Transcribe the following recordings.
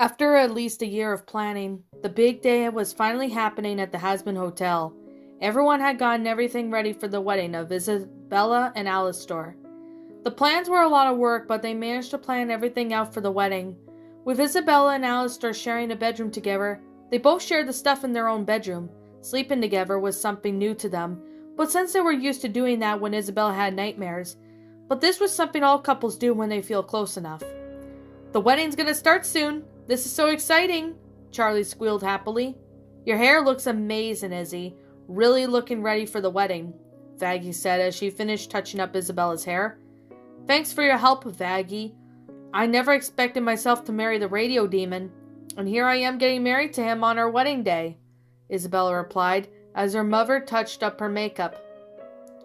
After at least a year of planning, the big day was finally happening at the Hasbin Hotel. Everyone had gotten everything ready for the wedding of Isabella and Alastor. The plans were a lot of work, but they managed to plan everything out for the wedding. With Isabella and Alastor sharing a bedroom together, they both shared the stuff in their own bedroom. Sleeping together was something new to them, but since they were used to doing that when Isabella had nightmares. But this was something all couples do when they feel close enough. "The wedding's gonna start soon. This is so exciting," Charlie squealed happily. "Your hair looks amazing, Izzy. Really looking ready for the wedding," Vaggie said as she finished touching up Isabella's hair. "Thanks for your help, Vaggie. I never expected myself to marry the radio demon, and here I am getting married to him on our wedding day," Isabella replied as her mother touched up her makeup.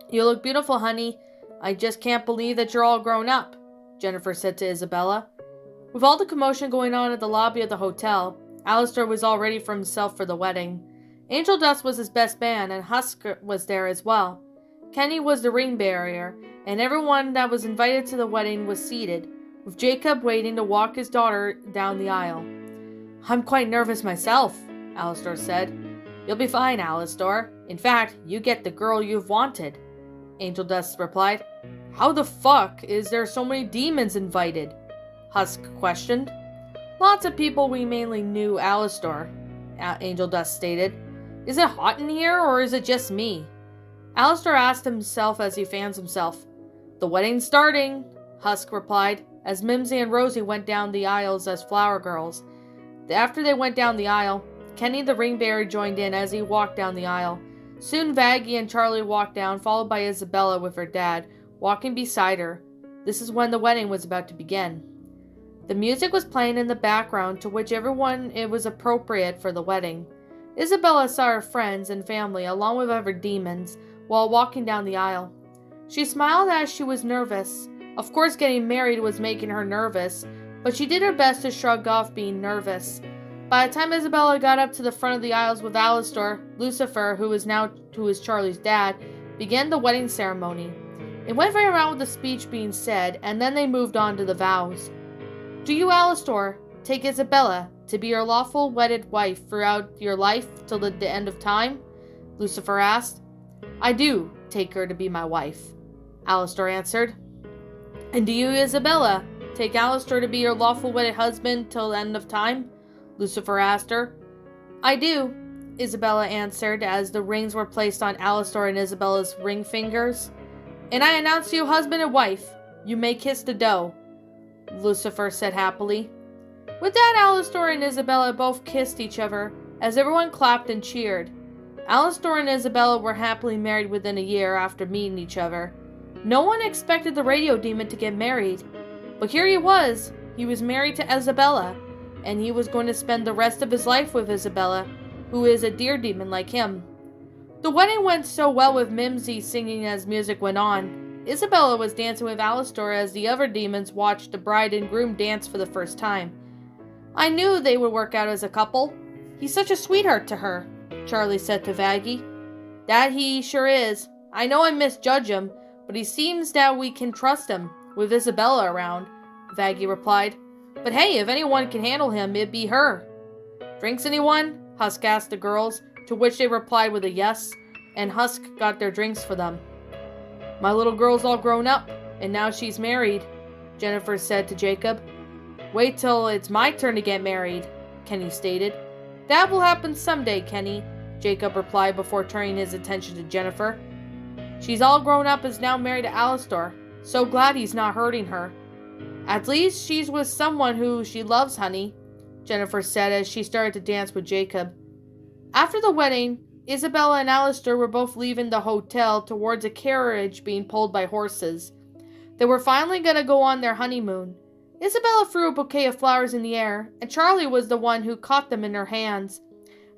"You look beautiful, honey. I just can't believe that you're all grown up," Jennifer said to Isabella. With all the commotion going on at the lobby of the hotel, Alastor was all ready for himself for the wedding. Angel Dust was his best man, and Husk was there as well. Kenny was the ring bearer, and everyone that was invited to the wedding was seated, with Jacob waiting to walk his daughter down the aisle. "I'm quite nervous myself," Alastor said. "You'll be fine, Alastor. In fact, you get the girl you've wanted," Angel Dust replied. "How the fuck is there so many demons invited?" Husk questioned. "Lots of people we mainly knew, Alastor," Angel Dust stated. "Is it hot in here, or is it just me?" Alastor asked himself as he fans himself. "The wedding's starting," Husk replied, as Mimsy and Rosie went down the aisles as flower girls. After they went down the aisle, Kenny the ring bearer joined in as he walked down the aisle. Soon Vaggie and Charlie walked down, followed by Isabella with her dad, walking beside her. This is when the wedding was about to begin. The music was playing in the background, to which everyone it was appropriate for the wedding. Isabella saw her friends and family, along with other demons, while walking down the aisle. She smiled as she was nervous. Of course, getting married was making her nervous, but she did her best to shrug off being nervous. By the time Isabella got up to the front of the aisles with Alastor, Lucifer, who is Charlie's dad, began the wedding ceremony. It went very well with the speech being said, and then they moved on to the vows. "Do you, Alastor, take Isabella to be your lawful wedded wife throughout your life till the end of time?" Lucifer asked. "I do take her to be my wife," Alastor answered. "And do you, Isabella, take Alastor to be your lawful wedded husband till the end of time?" Lucifer asked her. "I do," Isabella answered as the rings were placed on Alastor and Isabella's ring fingers. "And I announce you husband and wife. You may kiss the dough," Lucifer said happily. With that, Alastor and Isabella both kissed each other, as everyone clapped and cheered. Alastor and Isabella were happily married within a year after meeting each other. No one expected the radio demon to get married, but here he was. He was married to Isabella, and he was going to spend the rest of his life with Isabella, who is a deer demon like him. The wedding went so well with Mimsy singing as music went on. Isabella was dancing with Alastor as the other demons watched the bride and groom dance for the first time. "I knew they would work out as a couple. He's such a sweetheart to her," Charlie said to Vaggie. "That he sure is. I know I misjudge him, but he seems that we can trust him, with Isabella around," Vaggie replied. "But hey, if anyone can handle him, it'd be her." "Drinks, anyone?" Husk asked the girls, to which they replied with a yes, and Husk got their drinks for them. "My little girl's all grown up, and now she's married," Jennifer said to Jacob. "Wait till it's my turn to get married," Kenny stated. "That will happen someday, Kenny," Jacob replied before turning his attention to Jennifer. "She's all grown up and is now married to Alastor. So glad he's not hurting her." "At least she's with someone who she loves, honey," Jennifer said as she started to dance with Jacob. After the wedding, Isabella and Alastor were both leaving the hotel towards a carriage being pulled by horses. They were finally going to go on their honeymoon. Isabella threw a bouquet of flowers in the air, and Charlie was the one who caught them in her hands.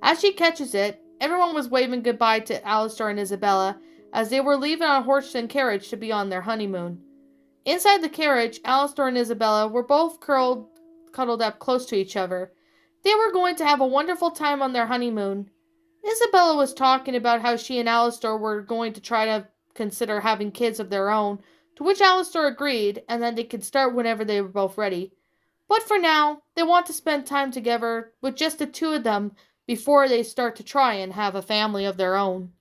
As she catches it, everyone was waving goodbye to Alastor and Isabella as they were leaving on a horse and carriage to be on their honeymoon. Inside the carriage, Alastor and Isabella were both cuddled up close to each other. They were going to have a wonderful time on their honeymoon. Isabella was talking about how she and Alastor were going to try to consider having kids of their own, to which Alastor agreed, and that they could start whenever they were both ready. But for now, they want to spend time together with just the two of them before they start to try and have a family of their own.